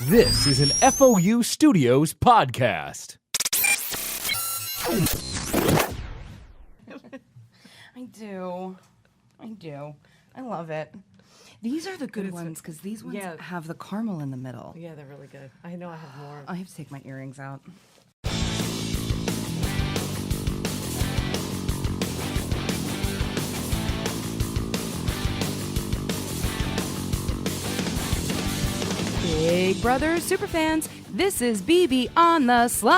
This is an FOU Studios podcast. I do. I love it. These are the good ones because these ones have the caramel in the middle. Yeah, they're really good. I know I have more. I have to take my earrings out. Big Brother superfans, this is BB on the slop.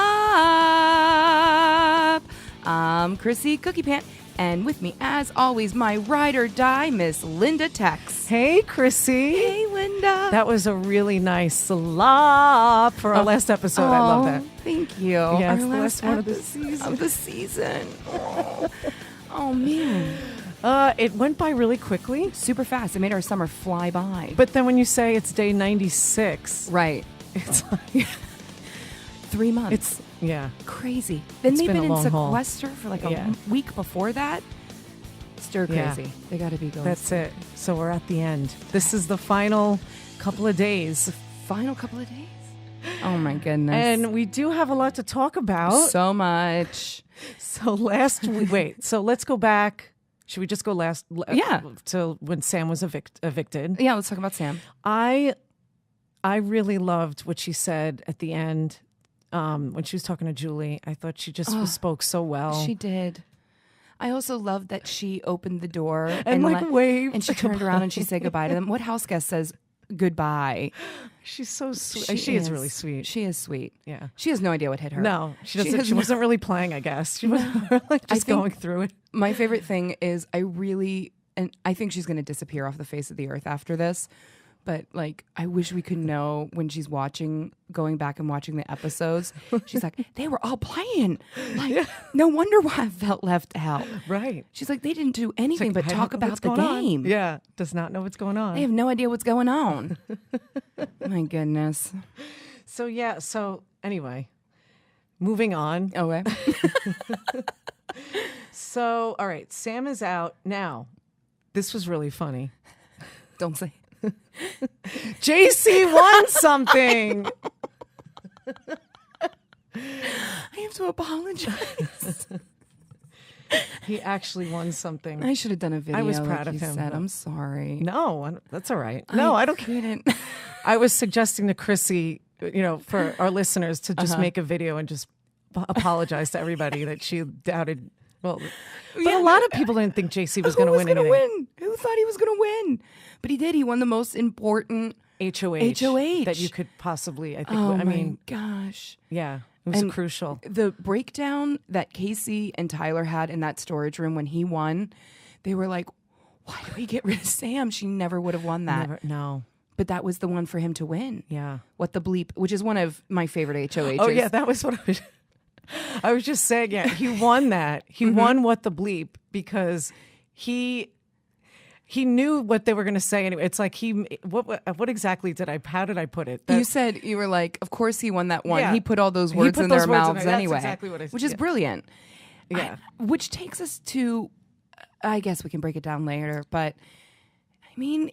I'm Chrissy Cookie Pant, and with me, as always, my ride or die, Miss Linda Tex. Hey, Chrissy. Hey, Linda. That was a really nice slop for our last episode. I love that. Thank you. Yeah, Our it's the last last one of the season. Oh, man. It went by really quickly. Super fast. It made our summer fly by. But then when you say it's day 96, Right. it's like, 3 months. it's, yeah. Crazy. Then It's they've been been a in long haul. sequester for like a week before that. Stir Yeah. crazy. They got to be going. That's it. So we're at the end. This is the final couple of days. Final couple of days. Oh my goodness. And we do have a lot to talk about. So much. So last week, wait, so let's go back. Should we just go Yeah. to when Sam was evicted? Yeah, let's talk about Sam. I really loved what she said at the end when she was talking to Julie. I thought she just spoke so well. She did. I also loved that she opened the door And, like, waved and she turned around and she said goodbye to them. What house guest says goodbye? She's so sweet. She is really sweet. She is sweet. Yeah. She has no idea what hit her. No, she doesn't. has She wasn't really playing, I guess. She was like just think- going through it. My favorite thing is I think she's going to disappear off the face of the earth after this. But like, I wish we could know when she's going back and watching the episodes. She's like, they were all playing. Like, no wonder why I felt left out. Right. She's like, they didn't do anything Like, but I talk don't know about what's the going on. game. Yeah. Does not know what's going on. They have no idea what's going on. My goodness. So anyway, moving on. Okay. So, all right, Sam is out now. This was really funny. Don't say. JC won something. I have to apologize. He actually won something. I should have done a video. I was proud like of you him. Said. I'm sorry. No, that's all right. No, I don't. Couldn't. I was suggesting to Chrissy, for our listeners to just make a video and just apologize to everybody that she doubted. Well, but a lot of people didn't think JC was going to win anything. Who thought he was going to win? But he did. He won the most important HOH HOH that you could possibly. I think. Oh I mean, my gosh. yeah, it was And crucial. The breakdown that Casey and Tyler had in that storage room when he won, they were like, why did we get rid of Sam? She never would have won that. No. But that was the one for him to win. Yeah. What the bleep, which is one of my favorite HOHs. Oh yeah, that was what I was just saying. Yeah, he won that. He won what the bleep because he knew what they were going to say anyway. It's like what exactly how did I put it? You said, you were like, of course he won that one. Yeah. He put all those He words put in those their words in mouths there. That's anyway. exactly what I said. Which is brilliant. Yeah. Which takes us to, I guess we can break it down later, but I mean,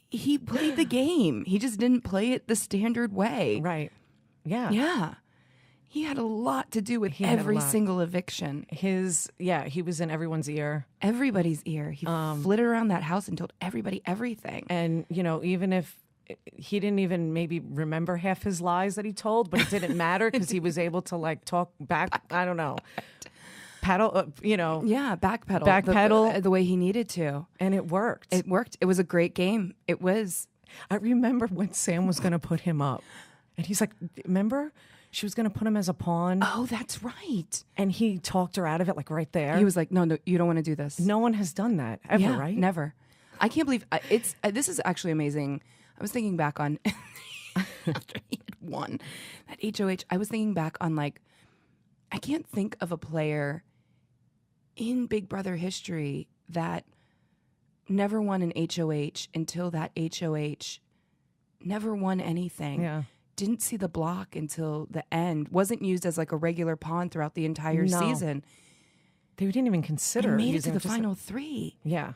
he played the game. He just didn't play it the standard way. Right. Yeah. Yeah. He had a lot to do with had a every lot. single eviction. He was in everyone's ear. Everybody's ear. He flitted around that house and told everybody everything. And, even if he didn't even maybe remember half his lies that he told, but it didn't matter because he was able to like talk back. I don't know. Paddle, Yeah, backpedal. Backpedal. The way he needed to. and it worked. It worked. It was a great game. It was. I remember when Sam was going to put him up and he's like, remember? She was going to put him as a pawn. Oh, that's right. And he talked her out of it like right there. He was like, no, you don't want to do this. No one has done that ever, Yeah, right? Never. I can't believe this is actually amazing. I was thinking back on after he had won that HOH. I was thinking back on I can't think of a player in Big Brother history that never won an HOH until that HOH never won anything. Yeah. Didn't see the block until the end. Wasn't used as like a regular pawn throughout the entire No. season. They didn't even consider And made it to using the just final three. Yeah.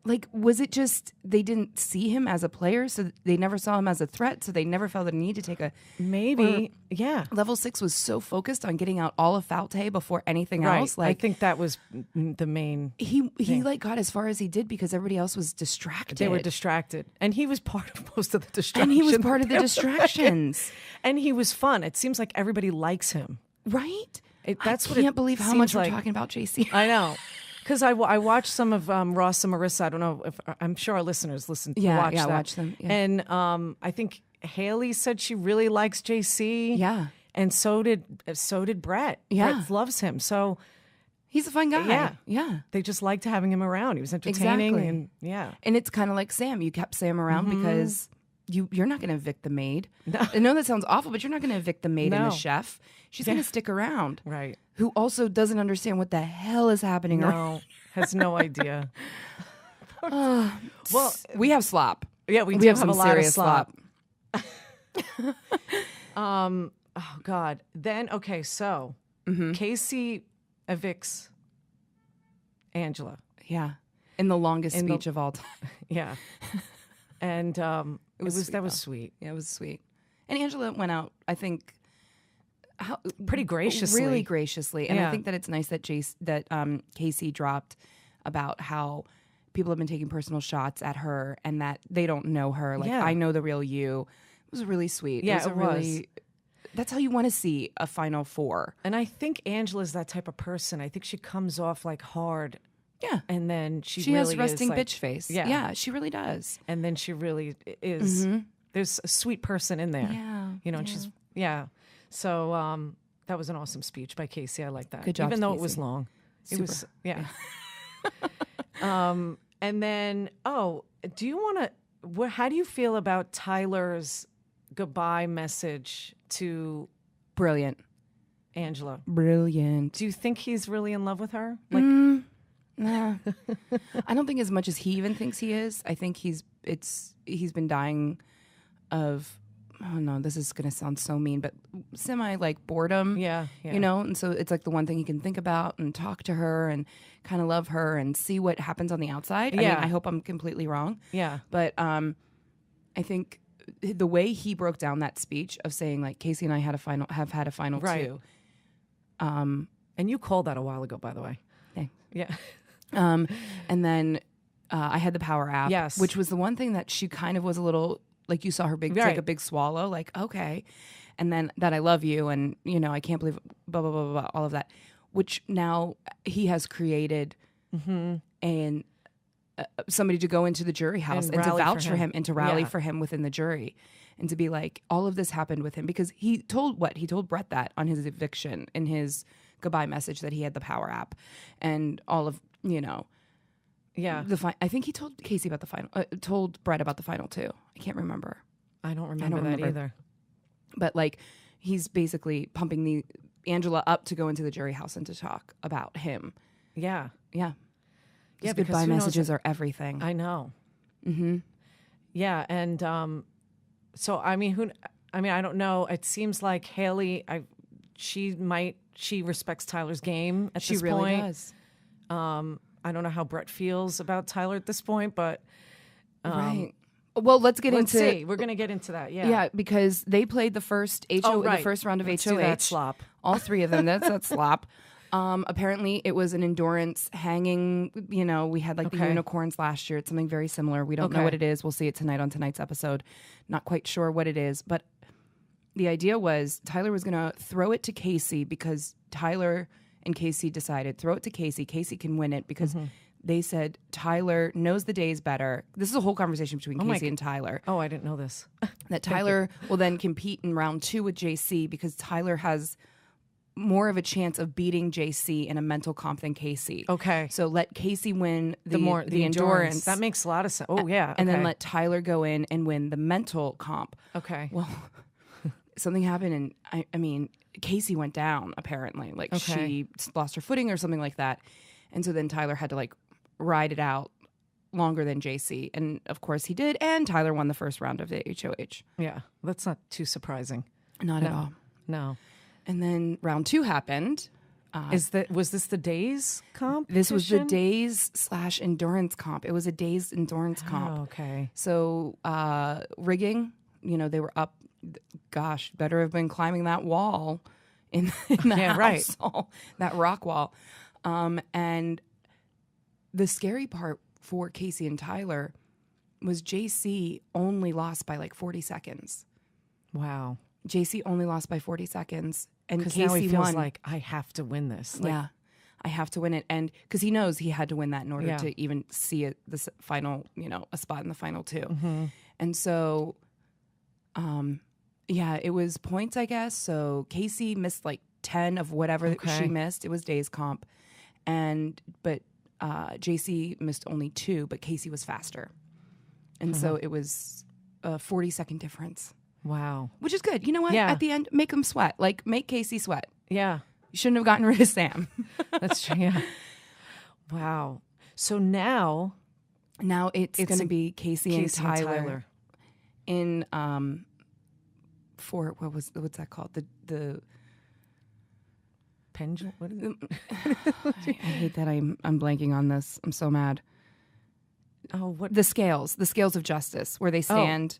Like, was it just they didn't see him as a player, so they never saw him as a threat, so they never felt the need to take a... Maybe, yeah. Level 6 was so focused on getting out all of Falte before anything Right. else. Like, I think that was the main... He like got as far as he did because everybody else was distracted. They were distracted. And he was part of most of the distractions. And he was part of the distractions. And he was fun. It seems like everybody likes him. Right? That's I what can't believe how much we're like. talking about JC. I know. Because I watched some of Ross and Marissa. I don't know if I'm sure our listeners watch that. Watch them. Yeah. And I think Haley said she really likes JC. Yeah. And so did Brett. Yeah. Brett loves him. So He's a fun guy. Yeah. Yeah. they just liked having him around. He was entertaining. Exactly. And yeah. And it's kind of like Sam. You kept Sam around because you're not going to evict the maid. I know that sounds awful, but you're not going to evict the maid and the No. chef. She's going to stick around. Right. Who also doesn't understand what the hell is happening around. No, has no idea. Well, We have slop. yeah, we We do have some a lot of serious slop. Oh God. Then okay, so Casey evicts Angela. Yeah. In the longest In the- speech of all time. Yeah. And that was sweet, sweet. Yeah, it was sweet. And Angela went out, I think, Pretty graciously. really graciously. And I Yeah. think that it's nice that Casey dropped about how people have been taking personal shots at her and that they don't know her. Like, Yeah. I know the real you. It was really sweet. Yeah, it was. That's how you want to see a Final Four. And I think Angela's that type of person. I think she comes off like hard. Yeah. And then she She really has resting is like, bitch face. Yeah. Yeah, she really does. And then she really is. There's a sweet person in there. Yeah, You know, and she's So that was an awesome speech by Casey. I like that. Good job, Even though it was Casey. long. It Super. was and then do you want to how do you feel about Tyler's goodbye message to Brilliant. Angela? Brilliant. Do you think he's really in love with her? Like Nah. I don't think as much as he even thinks he is. I think he's been dying of, oh no, this is going to sound so mean, but semi like boredom. Yeah. You know, and so it's like the one thing he can think about and talk to her and kind of love her and see what happens on the outside. I Yeah. mean, I hope I'm completely wrong. Yeah. But I think the way he broke down that speech of saying like Casey and I have had a final Right. two. And you called that a while ago, by the way. Thanks. Yeah. And then I had the Power app, Yes. which was the one thing that she kind of was a little like you saw her take Right. a big swallow, like okay, and then that I love you, and you know I can't believe blah blah blah blah, blah all of that, which now he has created and somebody to go into the jury house And and to rally vouch for for him. him and to rally Yeah. for him within the jury. And to be like, all of this happened with him because he told Brett that on his eviction in his goodbye message that he had the Power app and all of, you know, Yeah. I think he told Casey about the final, told Brett about the final too. I can't remember. I don't remember that either. But like, he's basically pumping the Angela up to go into the jury house and to talk about him. Yeah. Yeah. Yeah, His because goodbye who knows messages are everything. I know. Yeah, and so I mean, I don't know. It seems like Haley, she respects Tyler's game at She this really point. does. I don't know how Brett feels about Tyler at this point, but Right. Well, let's get let's into see. We're gonna get into that. Yeah. Yeah, because they played the first right. the first round of Let's HOH. do that slop. All three of them. That's that slop. Apparently, it was an endurance hanging. You know, we had like the Okay. unicorns last year. It's something very similar. We don't know Okay. what it is. We'll see it tonight on tonight's episode. Not quite sure what it is, but the idea was Tyler was going to throw it to Casey because Tyler and Casey decided throw it to Casey. Casey can win it because they said Tyler knows the days better. This is a whole conversation between Casey and Tyler. Oh, I didn't know this. That Tyler will then compete in round 2 with JC because Tyler has more of a chance of beating JC in a mental comp than Casey. Okay. So let Casey win the the endurance. That makes a lot of sense. Oh yeah. And then okay. let Tyler go in and win the mental comp. Okay. Well, something happened and I mean, Casey went down apparently. Like she lost her footing or something like that. And so then Tyler had to like ride it out longer than JC. And of course he did. And Tyler won the first round of the HOH. Yeah. That's not too surprising. Not at all. No. And then round 2 happened. Was this the days comp? This was the days / endurance comp. It was a days endurance comp. Oh, okay. So rigging, they were up. Gosh, better have been climbing that wall in the house, right. That rock wall. And the scary part for Casey and Tyler was JC only lost by like 40 seconds. Wow. JC only lost by 40 seconds. And Casey now he feels won. like, I have to win this. Yeah, I have to win it. And because he knows he had to win that in order to even see it, this final, a spot in the final two. Mm-hmm. And so, it was points, I guess. So Casey missed like 10 of whatever she missed. It was days comp. But JC missed only 2, but Casey was faster. And so it was a 40-second difference. Wow. Which is good. You know what? Yeah. At the end, make them sweat. Like, make Casey sweat. Yeah. You shouldn't have gotten rid of Sam. That's true. Yeah. Wow. So now it's going to be Casey and Tyler in for what's that called? The pendulum. What is it? I hate that I'm blanking on this. I'm so mad. Oh, what? The scales of justice, where they stand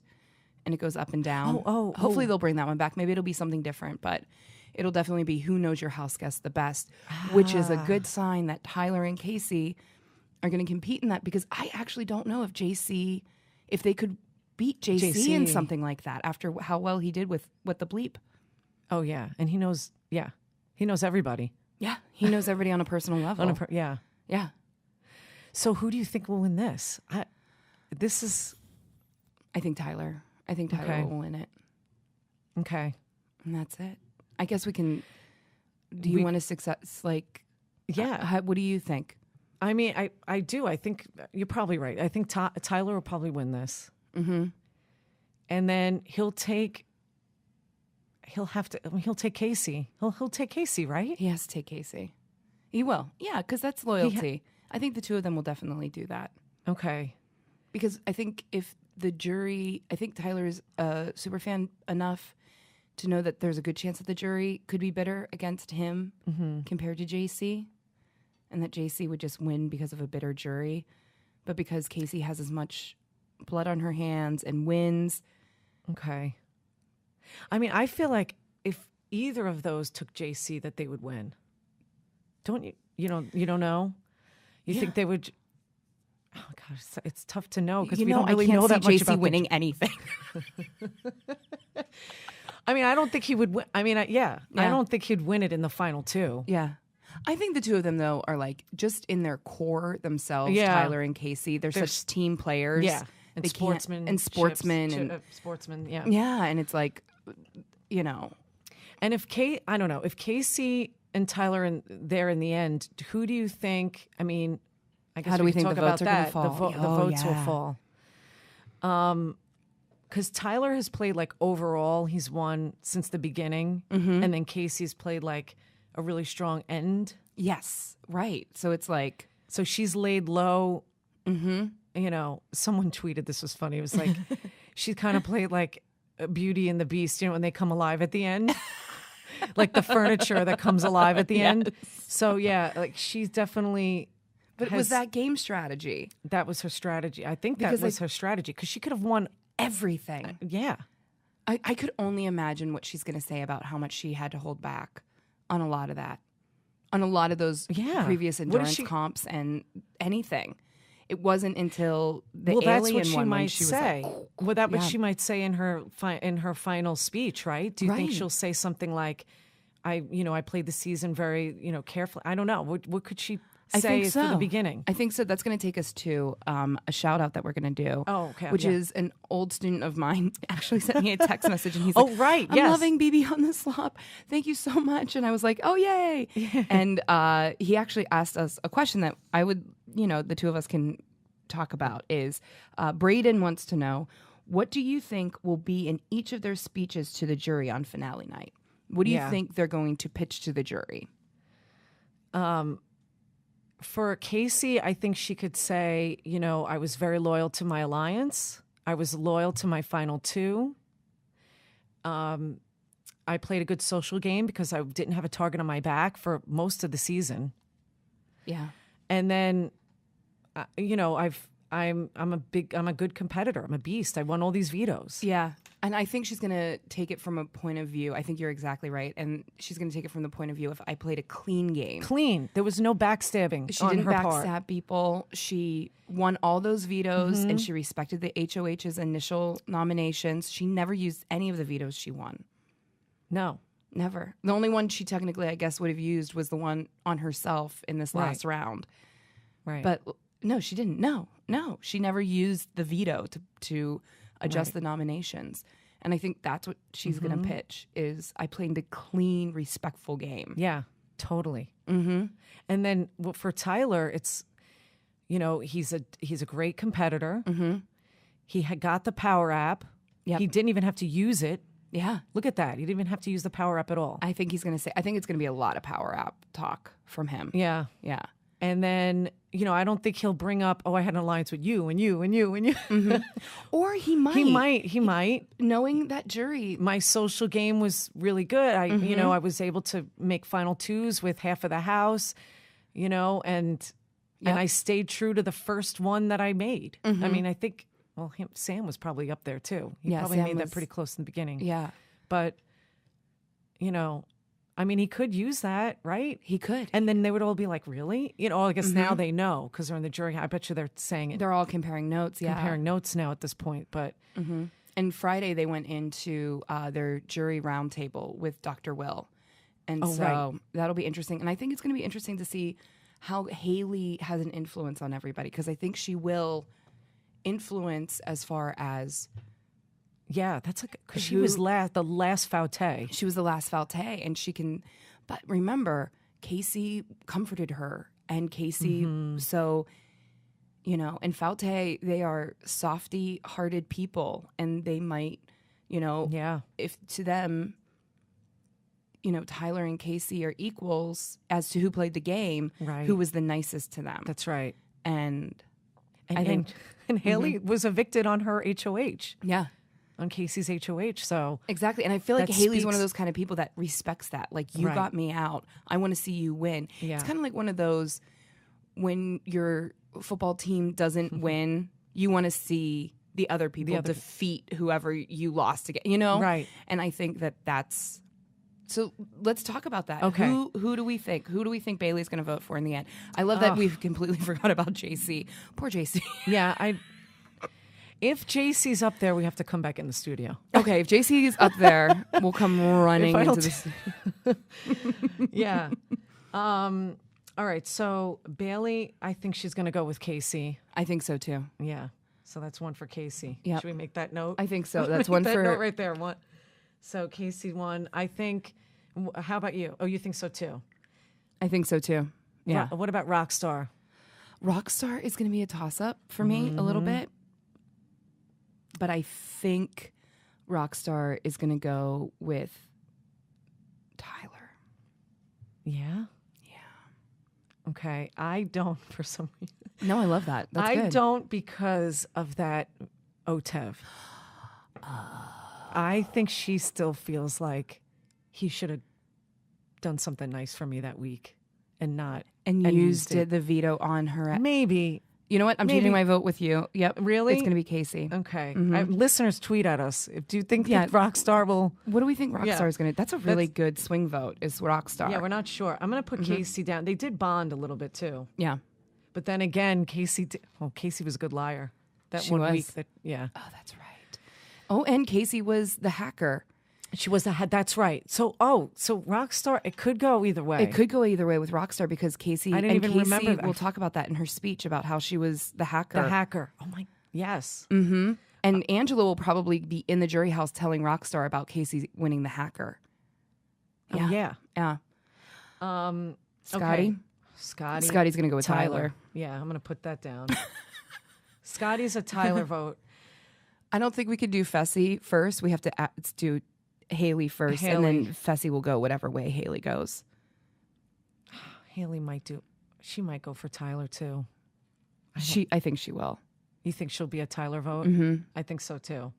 and it goes up and down. Hopefully they'll bring that one back. Maybe it'll be something different, but it'll definitely be who knows your house guest the best, which is a good sign that Tyler and Casey are going to compete in that, because I actually don't know if they could beat JC in something like that after how well he did with the bleep. Oh, yeah. And he knows everybody. Yeah. He knows everybody on a personal level. Yeah. Yeah. So who do you think will win this? I think Tyler. I think Tyler will win it. Okay. And that's it. I guess we can. Do you want to success? Like, yeah. What do you think? I mean, I do. I think you're probably right. I think Tyler will probably win this. Mm-hmm. And then he'll take Casey. He'll take Casey, right? He has to take Casey. He will. Yeah, because that's loyalty. I think the two of them will definitely do that. Okay. Because I think if the jury, I think Tyler's a super fan enough to know that there's a good chance that the jury could be bitter against him compared to JC, and that JC would just win because of a bitter jury. But because Casey has as much blood on her hands and wins. Okay. I mean, I feel like if either of those took JC, that they would win. Don't you? You don't know? You think they would? Oh gosh, it's tough to know because we don't really know that much about winning anything. I mean, I don't think he would win. I mean, I don't think he'd win it in the final two. Yeah. I think the two of them, though, are like just in their core themselves, Tyler and Casey. They're such team players. Yeah. And sportsmen. Yeah. Yeah. And it's like, And if Casey and Tyler are there in the end, who do you think? I mean, I guess how do we can think talk the votes about are going to fall? The votes will fall. Because Tyler has played like overall, he's won since the beginning, and then Casey's played like a really strong end. Yes, right. So it's like, so she's laid low. Someone tweeted this was funny. It was like she kind of played like Beauty and the Beast. When they come alive at the end. Like the furniture that comes alive at the end. So yeah, like she's definitely. But was that game strategy? That was her strategy. I think that was her strategy because she could have won everything. Yeah. I could only imagine what she's going to say about how much she had to hold back on a lot of that, on a lot of those previous endurance comps and anything. It wasn't until the alien that's what she one might when she say. was like, well, that's what she might say in her final speech, right? Do you think she'll say something like, "I played the season very, carefully"? I don't know. What could she say for the beginning? I think so. That's going to take us to a shout out that we're going to do. Oh, okay. Which is an old student of mine actually sent me a text message and he's like, right. I'm loving BB on the slop. Thank you so much. And I was like, oh, yay. And he actually asked us a question that I would, the two of us can talk about is Braden wants to know, what do you think will be in each of their speeches to the jury on finale night? What do you think they're going to pitch to the jury? For Casey, I think she could say, I was very loyal to my alliance. I was loyal to my final two. I played a good social game because I didn't have a target on my back for most of the season. Yeah. And then, you know, I'm a good competitor. I'm a beast. I won all these vetoes. Yeah. And I think she's going to take it from a point of view. I think you're exactly right. And she's going to take it from the point of view if I played a clean game. Clean. There was no backstabbing. She on didn't her backstab part. people. She won all those vetoes and she respected the HOH's initial nominations. She never used any of the vetoes she won. No. Never. The only one she technically, I guess, would have used was the one on herself in this last round. Right. But no, she didn't. No. She never used the veto to adjust the nominations. And I think that's what she's going to pitch is I played a clean, respectful game. Yeah, totally. Mm-hmm. And then for Tyler, it's, you know, he's a great competitor. Mm-hmm. He had got the Power App. Yep. He didn't even have to use it. Yeah. Look at that. He didn't even have to use the Power App at all. I think it's going to be a lot of Power App talk from him. Yeah. Yeah. And then, you know, I don't think he'll bring up, oh, I had an alliance with you and you and you and you. Mm-hmm. Or he might. He might. Knowing that jury. My social game was really good. You know, I was able to make final twos with half of the house, you know, and I stayed true to the first one that I made. I mean, I think, well, Sam was probably up there too. He probably Sam made that was pretty close in the beginning. Yeah. But, you know, I mean, he could use that, right? He could. And then they would all be like, really? You know, I guess now they know because they're in the jury. I bet you they're saying it. They're all comparing notes, yeah. Comparing notes now at this point. But And Friday they went into their jury roundtable with Dr. Will. And that'll be interesting. And I think it's going to be interesting to see how Haley has an influence on everybody because I think she will influence as far as... Yeah, that's like because she was the last faute. She was the last faute, and she can. But remember, Casey comforted her, and Casey. So, you know, and faute, they are softy-hearted people, and they might, you know, if to them, you know, Tyler and Casey are equals as to who played the game, right? Who was the nicest to them? That's right. And I think Haley was evicted on her HOH. Yeah. On Casey's HOH, so exactly, and I feel like that Haley's speaks... one of those kind of people that respects that. Like, you got me out, I want to see you win. Yeah. It's kind of like one of those when your football team doesn't win, you want to see the other people defeat whoever you lost against. You know, right? And I think that's. So let's talk about that. Okay, who do we think? Who do we think Bailey's going to vote for in the end? I love that we've completely forgot about JC. Poor JC. Yeah, If JC's up there, we have to come back in the studio. Okay, if JC's up there, we'll come running into this. Yeah. All right. So Bailey, I think she's going to go with Casey. I think so too. Yeah. So that's one for Casey. Yep. Should we make that note? I think so. That's one that for note right there. One. So Casey won. I think. How about you? Oh, you think so too? I think so too. Yeah. What about Rockstar? Rockstar is going to be a toss-up for me a little bit. But I think Rockstar is going to go with Tyler. Yeah? Yeah. Okay. I don't for some reason. No, I love that. That's good. I don't because of that OTEV. I think she still feels like he should have done something nice for me that week and not. And used the veto on her. Maybe. You know what? I'm changing my vote with you. Yep. Really? It's going to be Casey. Okay. Listeners, tweet at us. Do you think that Rockstar will... What do we think Rockstar is going to... That's a really good swing vote, is Rockstar. Yeah, we're not sure. I'm going to put Casey down. They did bond a little bit, too. Yeah. But then again, Casey was a good liar. That She one was. week. Yeah. Oh, that's right. Oh, and Casey was the hacker. She was the head. That's right. So Rockstar, it could go either way. It could go either way with Rockstar because Casey. I didn't even remember that. We'll talk about that in her speech about how she was the hacker. The hacker. Oh my. Yes. Mm-hmm. And Angela will probably be in the jury house telling Rockstar about Casey winning the hacker. Yeah. Oh, yeah. Yeah. Okay. Scotty. Scotty's going to go with Tyler. Yeah, I'm going to put that down. Scotty's a Tyler vote. I don't think we could do Fessy first. We have to do Haley first, and then Fessy will go whatever way Haley goes. Haley she might go for Tyler too. I think she will. You think she'll be a Tyler vote? Mm-hmm. I think so too.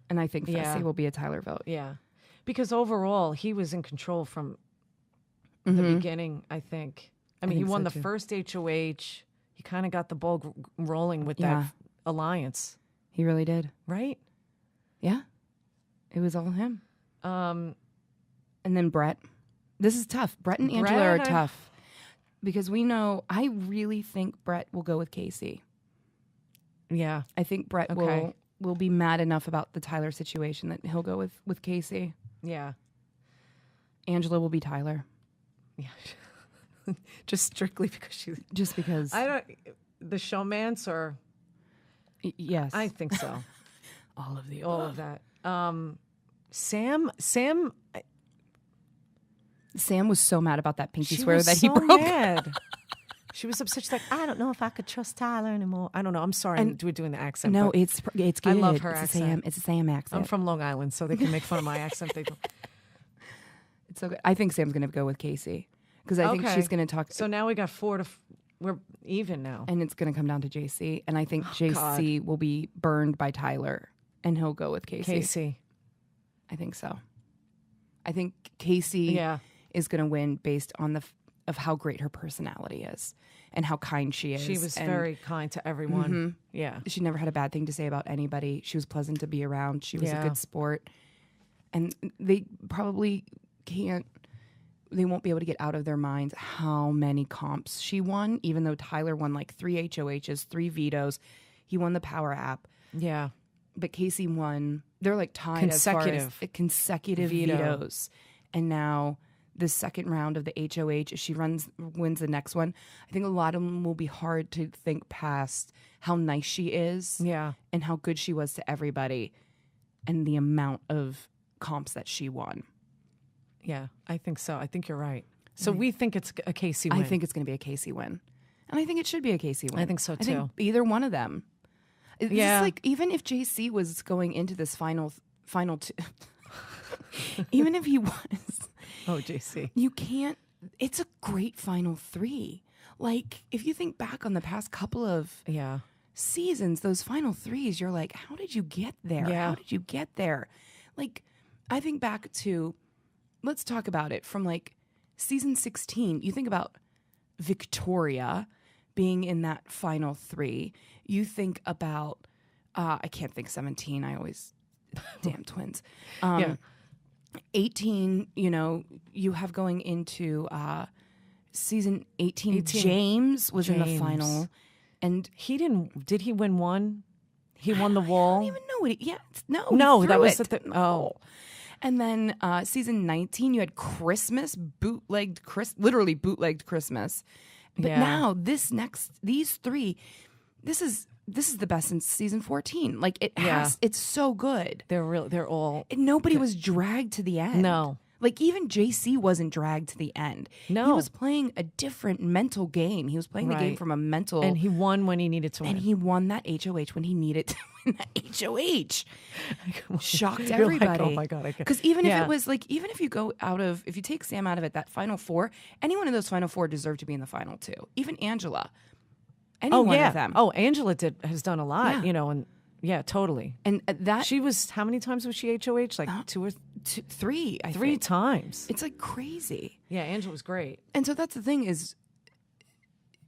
And I think Fessy will be a Tyler vote. Yeah. Because overall, he was in control from the beginning, I think. I mean, he think won so, the too. first HOH. He kind of got the ball rolling with that alliance, He really did. right? Yeah. It was all him. Um, And then Brett. This is tough. Brett and Angela Brett, are tough. Because we know, I really think Brett will go with Casey. yeah. I think Brett will be mad enough about the Tyler situation that he'll go with Casey. Yeah. Angela will be Tyler. Yeah. Just strictly because she's... Just because. The showmance or... Yes. I think so. all of the All of that. Sam, Sam was so mad about that pinky she swear was that so he broke. mad. She was upset. She's like, I don't know if I could trust Tyler anymore. I don't know. I'm sorry. I'm doing the accent. No, but it's good. I love her it's accent. It's a Sam accent. I'm from Long Island, so they can make fun of my accent. They don't. It's so good. I think Sam's going to go with Casey because I think she's going to talk. So now we got we're even now. And it's going to come down to JC. And I think JC will be burned by Tyler and he'll go with Casey. I think so. I think Casey is going to win based on of how great her personality is and how kind she is. She was very kind to everyone. Yeah. She never had a bad thing to say about anybody. She was pleasant to be around. She was a good sport. And they probably they won't be able to get out of their minds how many comps she won, even though Tyler won like 3 HOHs, 3 vetoes. He won the power app. Yeah. But Casey won. They're like tied as far as consecutive vetoes. And now the second round of the HOH, if she wins the next one, I think a lot of them will be hard to think past how nice she is. Yeah. And how good she was to everybody and the amount of comps that she won. Yeah, I think so. I think you're right. So we think it's a Casey win. I think it's going to be a Casey win. And I think it should be a Casey win. I think so, I think too. either one of them. It's Yeah. like, even if JC was going into this final two, even if he was, Oh, JC. you can't, it's a great final 3. Like, if you think back on the past couple of seasons, those final 3s, you're like, how did you get there? Yeah. How did you get there? Like, I think back to, let's talk about it from like season 16. You think about Victoria being in that final 3. You think about, I can't think 17. I always, damn twins. 18, you have going into season 18. James was in the final. And Did he win one? He won the wall? I don't even know what No, he that threw was it. oh. And then season 19, you had Christmas, literally bootlegged Christmas. But now these 3, this is the best since season 14. Like it's so good. They're all. Nobody was dragged to the end. No. Like even JC wasn't dragged to the end. No. He was playing a different mental game. He was playing the game from a mental. And he won when he needed to win. And he won that HOH when he needed to win that HOH. Shocked You're everybody. like, oh my God. Because even if it was like, even if you if you take Sam out of it, that final 4, anyone in those final 4 deserved to be in the final 2. Even Angela. Any one of them. Oh, Angela has done a lot, and yeah, totally. And that she was, how many times was she HOH? Like 2 or 3, I 3 think. times. It's like crazy. Yeah, Angela was great. And so that's the thing is,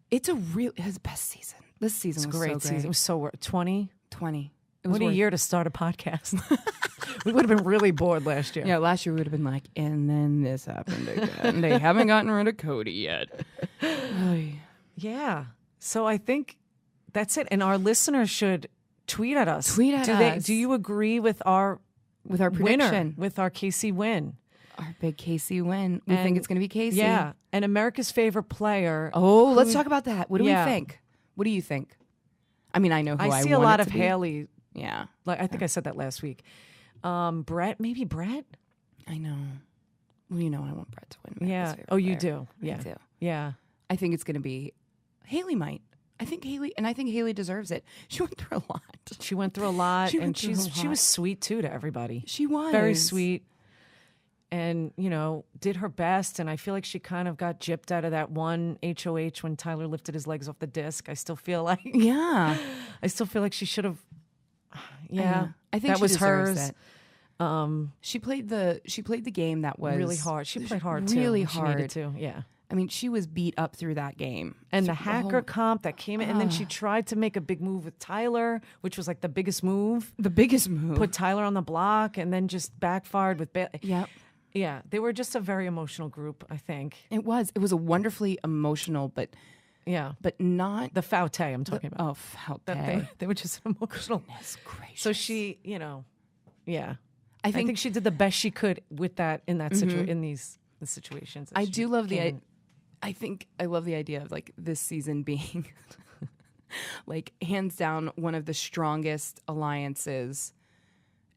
it's his best season. This season was great so great. season. It was so 20. 20. It was What a year to start a podcast. We would have been really bored last year. Yeah, last year we would have been like, and then this happened again. They haven't gotten rid of Cody yet. Yeah. So I think that's it. And our listeners should tweet at us. Do you agree with our prediction? Winner, with our Casey win? Our big Casey win. We think it's going to be Casey. Yeah. And America's favorite player. Oh, let's talk about that. What do we think? What do you think? I mean, I know who I see a want lot it of to be. Haley. Yeah. Like I think I said that last week. Brett, maybe Brett? I know. Well, I want Brett to win. Yeah. Oh, you do. Yeah. I do. Yeah. I think it's going to be Haley might. I think Haley deserves it. She went through a lot. She went through a lot, and she lot. was sweet too to everybody. She was very sweet, and did her best. And I feel like she kind of got gypped out of that one HOH when Tyler lifted his legs off the disc. I still feel like I still feel like she should have. Yeah, I think that she was deserves hers. it. She played the game that was really hard. She played hard too. Really when hard. She needed to. Yeah. I mean, she was beat up through that game. And the whole- hacker comp that came in, and then she tried to make a big move with Tyler, which was like the biggest move. The biggest move. Put Tyler on the block, and then just backfired with. Yep. Yeah, they were just a very emotional group, I think. It was a wonderfully emotional, but not The Faute I'm talking about. Oh, Faute. They were just emotional. That's great. So she, yeah. I I think she did the best she could with that in that in the situations. that I she do love came I love the idea of like this season being like hands down one of the strongest alliances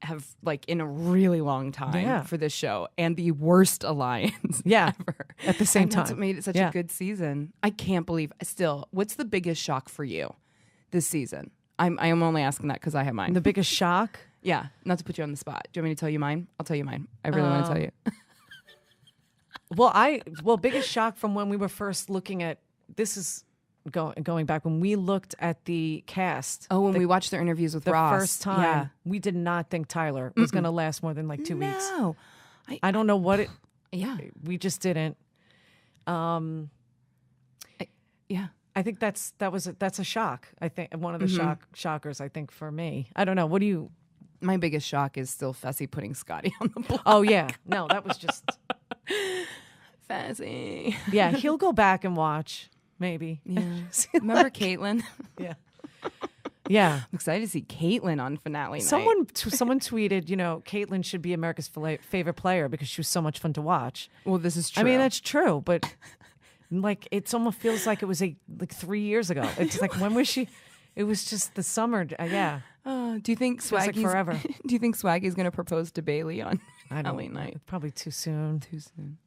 have like in a really long time for this show, and the worst alliance ever at the same and that's time. what made it such a good season. I can't believe still. What's the biggest shock for you this season? I am only asking that because I have mine. The biggest shock. Yeah, not to put you on the spot. Do you want me to tell you mine? I'll tell you mine. I really want to tell you. Well, biggest shock from when we were first looking at this is going back when we looked at the cast. Oh, when we watched their interviews with the Ross. first time, we did not think Tyler was going to last more than like 2 weeks. No, I don't know what it. Yeah, we just didn't. yeah. I think that's a shock. I think one of the shockers. I think for me, I don't know. What do you? My biggest shock is still Fessy putting Scotty on the block. Oh yeah, no, that was just Fessy. Yeah, he'll go back and watch maybe. Yeah. Remember Caitlin? Yeah. Yeah. I'm excited to see Caitlin on finale night. Someone tweeted, Caitlin should be America's favorite player because she was so much fun to watch. Well, this is true. I mean, that's true, but like it almost feels like it was like 3 years ago. It's like when was she? It was just the summer. Yeah. Do you think Feels like Swaggy's forever. Do you think Swaggy's going to propose to Bailey on finale night? Probably too soon. Too soon.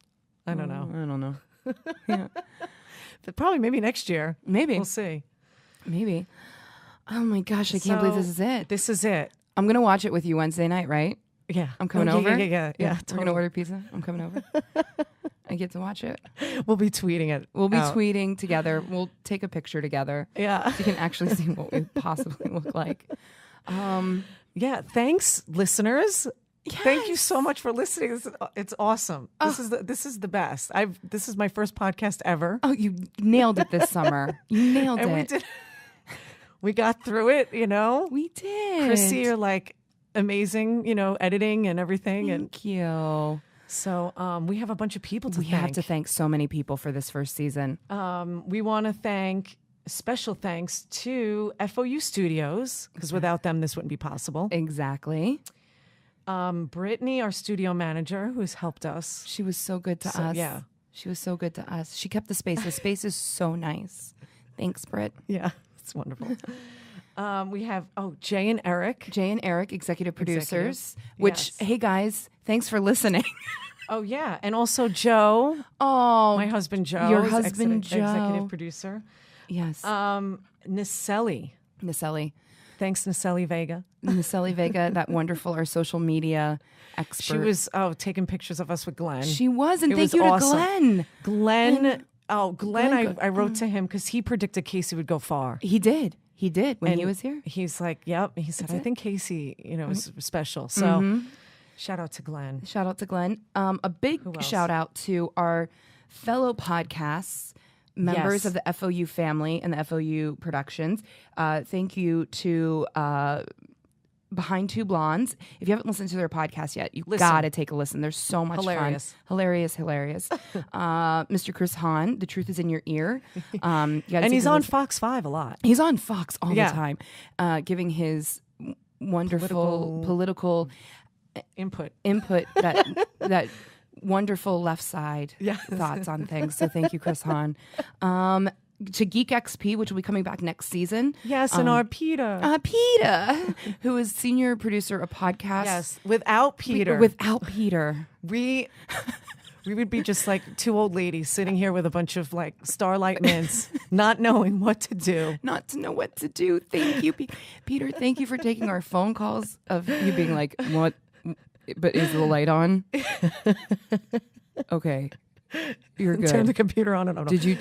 I don't know. I don't know. Yeah. But probably maybe next year. Maybe. We'll see. Maybe. Oh my gosh, I can't believe this is it. This is it. I'm going to watch it with you Wednesday night, right? Yeah. I'm coming over. Yeah. We're Totally. going to order pizza. I'm coming over. I get to watch it. We'll be tweeting it. We'll be out. tweeting together. We'll take a picture together. Yeah. So you can actually see what we possibly look like. Yeah. Thanks, listeners. Yes. Thank you so much for listening. It's awesome. This is the best. This is my first podcast ever. Oh, you nailed it this summer. You nailed And it. we did. We got through it. We did. Chrissy, you're like amazing. Editing and everything. Thank you. So we have a bunch of people to We thank. have to thank so many people for this first season. We want to thank. Special thanks to FOU Studios, because without them, this wouldn't be possible. Exactly. Brittany, our studio manager, who's helped us. She was so good to us. Yeah. She was so good to us. She kept the space. The space is so nice. Thanks, Britt. Yeah, it's wonderful. We have, Jay and Eric. Jay and Eric, executive producers, which, yes. hey guys, thanks for listening. Oh, yeah. And also Joe. Oh, My husband, Joe. Your is husband, Joe. Executive producer. yes. Naselli. Naselli. Thanks, Naselli Vega. Naselli Vega, that wonderful, our social media expert. She was taking pictures of us with Glenn. She was, and It thank was you awesome. to Glenn. Glenn, Glenn, I wrote to him because he predicted Casey would go far. He did. He did when And he was here. He's like, yep. He said, I think Casey, is special. So shout out to Glenn. Shout out to Glenn. A big else? shout out to our fellow podcasts, members Yes. of the FOU family and the FOU productions. Thank you to Behind Two Blondes. If you haven't listened to their podcast yet, you got to take a listen. They're so much Hilarious. fun. Hilarious. Mr. Chris Hahn, The Truth is in Your Ear. You gotta And take he's a on listen. Fox 5 a lot. He's on Fox all Yeah. the time, giving his wonderful political Input. that wonderful left side thoughts on things. So thank you, Chris Hahn. To Geek XP, which will be coming back next season. Yes, and our Peter. Peter, who is senior producer of podcasts. Yes, without Peter. Without Peter. we would be just like two old ladies sitting here with a bunch of like Starlight mints, not knowing what to do. Not to know what to do. Thank you, Peter. Thank you for taking our phone calls of you being like, what? But is the light on? Okay. You're good. Turn the computer on. I don't know. Did you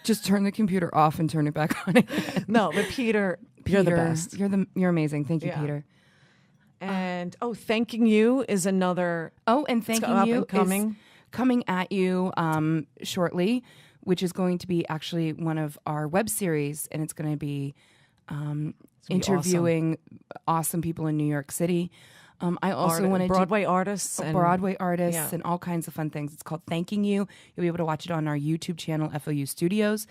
just turn the computer off and turn it back on again? No, but Peter, you're the best. You're amazing. Thank you, Yeah. Peter. And Thanking You is another. Oh, and up Thanking and You coming. is coming at you shortly, which is going to be actually one of our web series, and it's going to be interviewing awesome people in New York City. I also want to Broadway artists and and all kinds of fun things. It's called Thanking You. You'll be able to watch it on our YouTube channel, FOU Studios.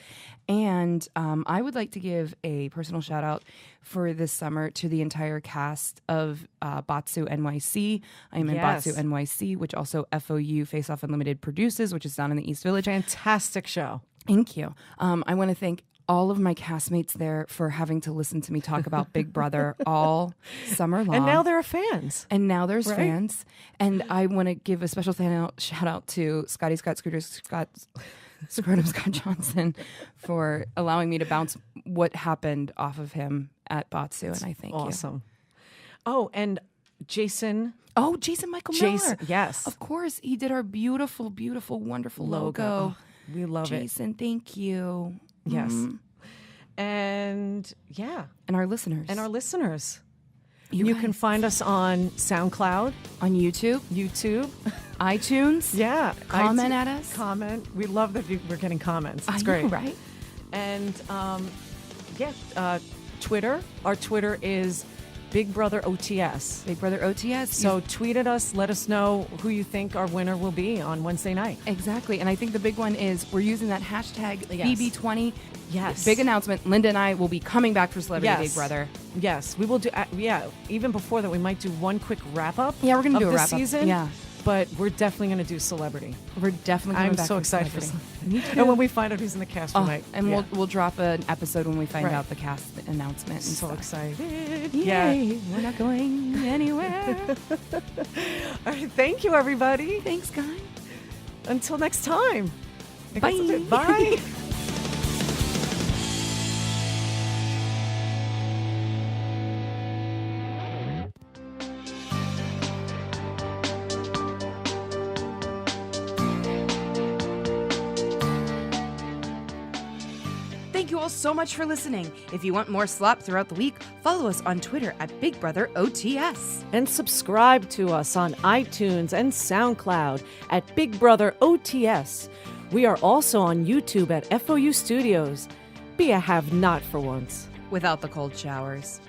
And I would like to give a personal shout out for this summer to the entire cast of Batsu NYC. I am in Batsu NYC, which also FOU Face Off Unlimited produces, which is down in the East Village. Fantastic show. Thank you. I want to thank all of my castmates there for having to listen to me talk about Big Brother all summer long. And now there are fans. And now there's fans. And I want to give a special shout out to Scotty Scott Scrotum Scott Johnson for allowing me to bounce what happened off of him at Batsu. And I thank you. Awesome. Oh, and Jason. Oh, Jason Michael Miller. Yes. Of course. He did our beautiful, beautiful, wonderful logo. We love Jason, thank you. Yes. And And our listeners. You can find us on SoundCloud, on YouTube, iTunes. Yeah. Comment at us. Comment. We love that we're getting comments. It's I great. know, right? And Twitter. Our Twitter is Big Brother OTS. Big Brother OTS. So tweet at us. Let us know who you think our winner will be on Wednesday night. Exactly. And I think the big one is we're using that hashtag BB20. Yes. Big announcement. Linda and I will be coming back for Celebrity Big Brother. Yes. We will do, even before that, we might do one quick wrap-up. Yeah, we're going to do a wrap-up. Season. Yeah. But we're definitely going to do Celebrity. We're definitely coming back. I'm so for excited for Celebrity. Me too. And when we find out who's in the cast, we might. And we'll drop an episode when we find out the cast announcement. And so stuff. excited. Yay. We're not going anywhere. All right, thank you, everybody. Thanks, guys. Until next time. Bye. Bye. Thank you all so much for listening. If you want more slop throughout the week, follow us on Twitter at Big Brother OTS. And subscribe to us on iTunes and SoundCloud at Big Brother OTS. We are also on YouTube at FOU Studios. Be a have-not for once. Without the cold showers.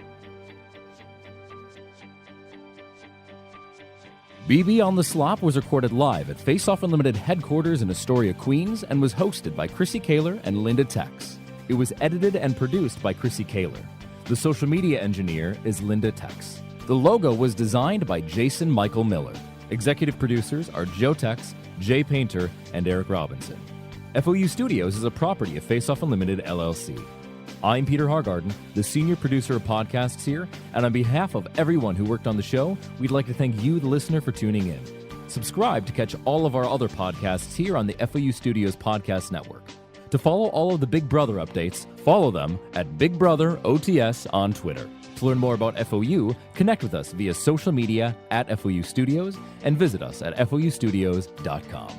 BB on the Slop was recorded live at Face Off Unlimited headquarters in Astoria, Queens, and was hosted by Chrissie Kaler and Linda Tex. It was edited and produced by Chrissie Kaler. The social media engineer is Linda Tex. The logo was designed by Jason Michael Miller. Executive producers are Joe Tex, Jay Painter, and Eric Robinson. FOU Studios is a property of Face Off Unlimited, LLC. I'm Peter Hargarden, the senior producer of podcasts here, and on behalf of everyone who worked on the show, we'd like to thank you, the listener, for tuning in. Subscribe to catch all of our other podcasts here on the FOU Studios Podcast Network. To follow all of the Big Brother updates, follow them at Big Brother OTS on Twitter. To learn more about FOU, connect with us via social media at FOU Studios and visit us at FOUstudios.com.